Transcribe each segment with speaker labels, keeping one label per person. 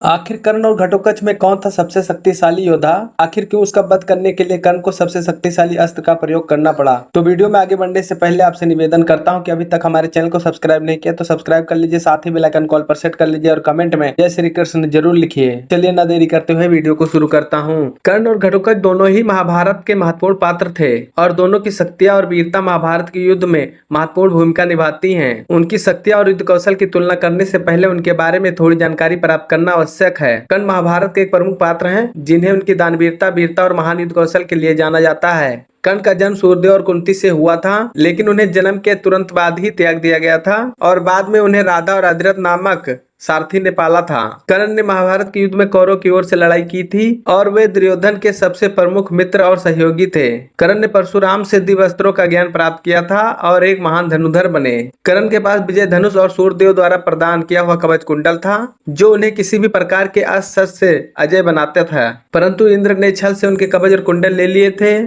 Speaker 1: आखिर कर्ण और घटोत्कच में कौन था सबसे शक्तिशाली योद्धा? आखिर क्यों उसका वध करने के लिए कर्ण को सबसे शक्तिशाली अस्त्र का प्रयोग करना पड़ा? तो वीडियो में आगे बढ़ने से पहले आपसे निवेदन करता हूं कि अभी तक हमारे चैनल को सब्सक्राइब नहीं किया तो सब्सक्राइब कर लीजिए, साथ ही बेल आइकन कॉल पर सेट कर लीजिए और कमेंट में जय श्री कृष्ण जरूर लिखिए। चलिए न देरी करते हुए वीडियो को शुरू करता हूँ। कर्ण और घटोत्कच दोनों ही महाभारत के महत्वपूर्ण पात्र थे और दोनों की शक्तियां और वीरता महाभारत के युद्ध में महत्वपूर्ण भूमिका निभाती हैं। उनकी शक्तियां और युद्ध कौशल की तुलना करने से पहले उनके बारे में थोड़ी जानकारी प्राप्त करना आवश्यक है। कर्ण महाभारत के एक प्रमुख पात्र हैं जिन्हें उनकी दानवीरता, वीरता और महान युद्ध कौशल के लिए जाना जाता है। कर्ण का जन्म सूर्यदेव और कुंती से हुआ था, लेकिन उन्हें जन्म के तुरंत बाद ही त्याग दिया गया था और बाद में उन्हें राधा और अधिरथ नामक सारथी ने पाला था। कर्ण ने महाभारत के युद्ध में कौरवों की ओर से लड़ाई की थी और वे दुर्योधन के सबसे प्रमुख मित्र और सहयोगी थे। कर्ण ने परशुराम से दिव्य अस्त्रों का ज्ञान प्राप्त किया था और एक महान धनुधर बने। कर्ण के पास विजय धनुष और सूर्यदेव द्वारा प्रदान किया हुआ कवच कुंडल था, जो उन्हें किसी भी प्रकार के अस्त्र से अजय बनाता था। परंतु इंद्र ने छल से उनके कवच और कुंडल ले लिए थे,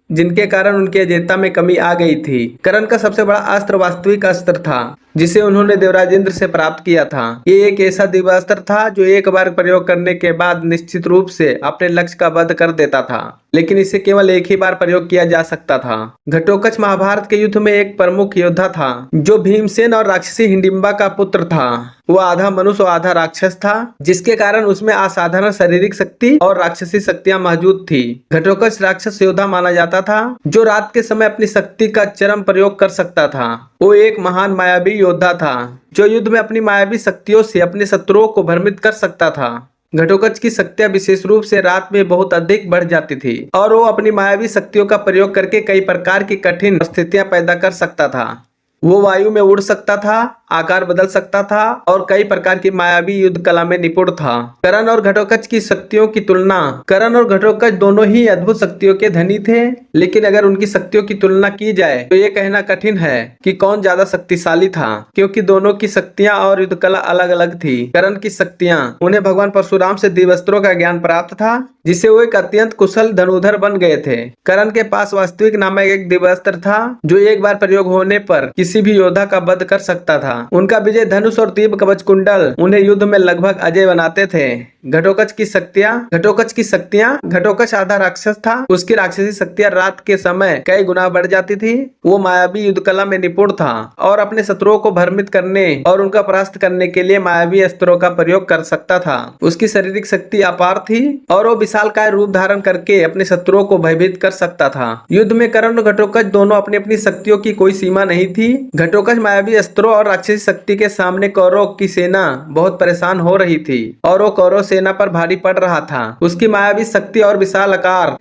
Speaker 1: जिनके कारण उनकी अजेयता में कमी आ गई थी। कर्ण का सबसे बड़ा अस्त्र वास्तविक अस्त्र था, जिसे उन्होंने देवराज इंद्र से प्राप्त किया था। ये एक ऐसा दिव्य अस्त्र था जो एक बार प्रयोग करने के बाद निश्चित रूप से अपने लक्ष्य का वध कर देता था, लेकिन इसे केवल एक ही बार प्रयोग किया जा सकता था। घटोत्कच महाभारत के युद्ध में एक प्रमुख योद्धा था, जो भीमसेन और राक्षसी हिडिंबा का पुत्र था। वो आधा मनुष्य और आधा राक्षस था, जिसके कारण उसमें असाधारण शारीरिक शक्ति और राक्षसी शक्तियां मौजूद थी। घटोत्कच राक्षस योद्धा माना जाता था, जो रात के समय अपनी शक्ति का चरम प्रयोग कर सकता था। वो एक महान मायावी योद्धा था, जो युद्ध में अपनी मायावी शक्तियों से अपने शत्रुओं को भ्रमित कर सकता था। घटोत्कच की शक्तियां विशेष रूप से रात में बहुत अधिक बढ़ जाती थी और वो अपनी मायावी शक्तियों का प्रयोग करके कई प्रकार की कठिन स्थितियां पैदा कर सकता था। वो वायु में उड़ सकता था, आकार बदल सकता था और कई प्रकार की मायावी युद्ध कला में निपुण था। कर्ण और घटोत्कच की शक्तियों की तुलना। कर्ण और घटोत्कच दोनों ही अद्भुत शक्तियों के धनी थे, लेकिन अगर उनकी शक्तियों की तुलना की जाए तो ये कहना कठिन है कि कौन ज्यादा शक्तिशाली था, क्योंकि दोनों की शक्तियां और युद्ध कला अलग अलग थी। कर्ण की शक्तियां। उन्हें भगवान परशुराम से दिव्यास्त्रों का ज्ञान प्राप्त था, जिससे वो एक अत्यंत कुशल धनुधर बन गए थे। कर्ण के पास वास्तविक नामक एक दिव्यास्त्र था, जो एक बार प्रयोग होने पर किसी भी योद्धा का वध कर सकता था। उनका विजय धनुष और दिव्य कवच कुंडल उन्हें युद्ध में लगभग अजय बनाते थे। घटोत्कच की शक्तियां। घटोत्कच आधा राक्षस था। उसकी राक्षसी शक्तियां रात के समय कई गुना बढ़ जाती थी। वो मायावी युद्ध कला में निपुण था और अपने शत्रुओं को भ्रमित करने और उनका परास्त करने के लिए मायावी अस्त्रों का प्रयोग कर सकता था। उसकी शारीरिक शक्ति अपार थी और वो विशालकाय रूप धारण करके अपने शत्रुओं को भयभीत कर सकता था। युद्ध में कर्ण और घटोत्कच दोनों अपनी अपनी शक्तियों की कोई सीमा नहीं थी। घटोत्कच मायावी अस्त्रों और राक्षसी शक्ति के सामने कौरवों की सेना बहुत परेशान हो रही थी और वो कौरव सेना पर भारी पड़ रहा था। उसकी मायावी शक्ति और विशाल आकार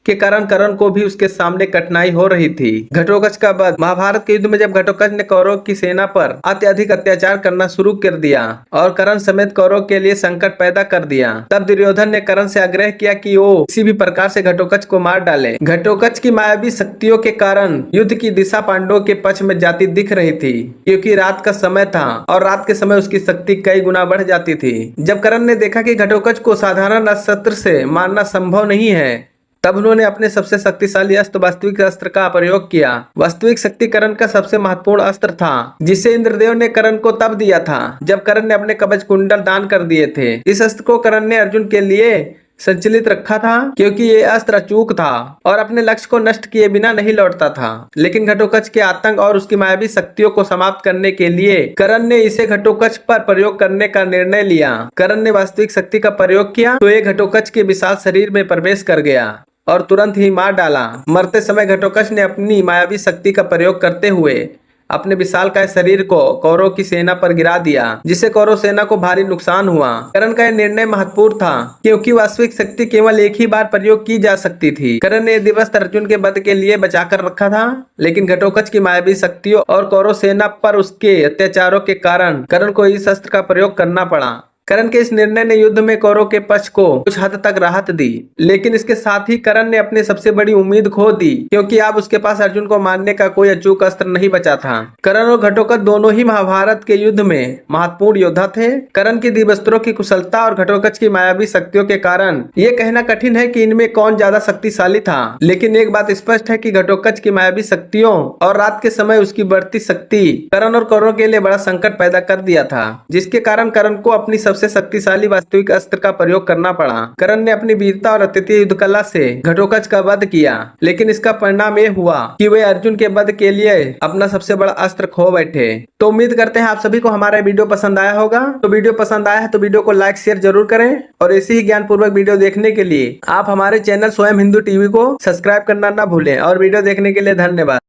Speaker 1: के कारण कर्ण को भी उसके सामने कठिनाई हो रही थी। घटोत्कच का वध। महाभारत के युद्ध में जब घटोत्कच ने कौरव की सेना पर अत्यधिक अत्याचार करना शुरू कर दिया और कर्ण समेत कौरव के लिए संकट पैदा कर दिया, तब दुर्योधन ने कर्ण से आग्रह किया कि वो किसी भी प्रकार से घटोत्कच को मार डाले। घटोत्कच की मायावी शक्तियों के कारण युद्ध की दिशा पांडवों के पक्ष में जाती दिख रही थी, क्योंकि रात का समय था और रात के समय उसकी शक्ति कई गुना बढ़ जाती थी। जब कर्ण ने देखा कि घटोत्कच को साधारण अस्त्र से मारना संभव नहीं है, तब उन्होंने अपने सबसे शक्तिशाली अस्त्र वास्तविक अस्त्र का प्रयोग किया। वास्तविक शक्ति कर्ण का सबसे महत्वपूर्ण अस्त्र था, जिसे इंद्रदेव ने कर्ण को तब दिया था जब कर्ण ने अपने कवच कुंडल दान कर दिए थे। इस अस्त्र को कर्ण ने अर्जुन के लिए संचलित रखा था, क्योंकि ये अस्त्र अचूक था और अपने लक्ष्य को नष्ट किए बिना नहीं लौटता था। लेकिन घटोत्कच के आतंक और उसकी मायावी शक्तियों को समाप्त करने के लिए कर्ण ने इसे घटोत्कच पर प्रयोग करने का निर्णय लिया। कर्ण ने वास्तविक शक्ति का प्रयोग किया तो ये घटोत्कच के विशाल शरीर में प्रवेश कर गया और तुरंत ही मार डाला। मरते समय घटोत्कच ने अपनी मायावी शक्ति का प्रयोग करते हुए अपने विशालकाय शरीर को कौरव की सेना पर गिरा दिया, जिससे कौरव सेना को भारी नुकसान हुआ। कर्ण का यह निर्णय महत्वपूर्ण था, क्योंकि वास्तविक शक्ति केवल एक ही बार प्रयोग की जा सकती थी। कर्ण ने दिवस अर्जुन के वध के लिए बचाकर रखा था, लेकिन घटोत्कच की मायावी शक्तियों और कौरव सेना पर उसके अत्याचारों के कारण कर्ण को इस अस्त्र का प्रयोग करना पड़ा। कर्ण के इस निर्णय ने युद्ध में कौरव के पक्ष को कुछ हद तक राहत दी, लेकिन इसके साथ ही कर्ण ने अपनी सबसे बड़ी उम्मीद खो दी, क्योंकि अब उसके पास अर्जुन को मारने का कोई अचूक अस्त्र नहीं बचा था। कर्ण और घटोत्कच दोनों ही महाभारत के युद्ध में महत्वपूर्ण योद्धा थे। कर्ण की दिव्यास्त्रों की कुशलता और घटोत्कच की मायावी शक्तियों के कारण ये कहना कठिन है कि इनमें कौन ज्यादा शक्तिशाली था, लेकिन एक बात स्पष्ट है कि घटोत्कच की मायावी शक्तियों और रात के समय उसकी बढ़ती शक्ति कर्ण और कौरवों के लिए बड़ा संकट पैदा कर दिया था, जिसके कारण कर्ण को अपनी सबसे शक्तिशाली वास्तविक अस्त्र का प्रयोग करना पड़ा। कर्ण ने अपनी वीरता और अद्वितीय युद्ध कला से घटोत्कच का वध किया, लेकिन इसका परिणाम ये हुआ कि वे अर्जुन के वध के लिए अपना सबसे बड़ा अस्त्र खो बैठे। तो उम्मीद करते हैं आप सभी को हमारा वीडियो पसंद आया होगा। तो वीडियो पसंद आया है तो वीडियो को लाइक शेयर जरूर करें, और ऐसी ही ज्ञानपूर्वक वीडियो देखने के लिए आप हमारे चैनल स्वयं हिंदू टीवी को सब्सक्राइब करना ना भूलें। और वीडियो देखने के लिए धन्यवाद।